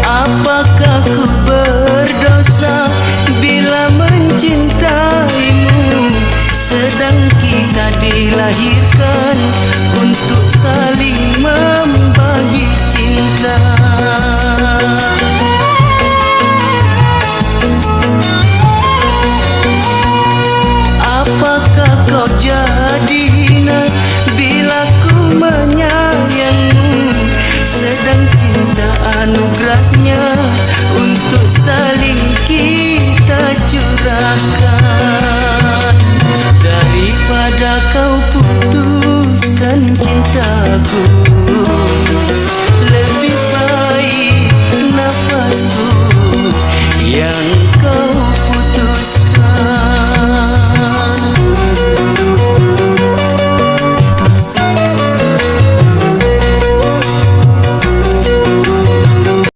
Apakah ku berdosa bila mencintaimu, sedang kita dilahirkan untuk saling membagi cinta. Apakah kau jadi hina bila ku menyayangmu, sedang cinta anugerahnya untuk saling kita curahkan. Daripada kau putuskan cintaku, lebih baik nafasku yang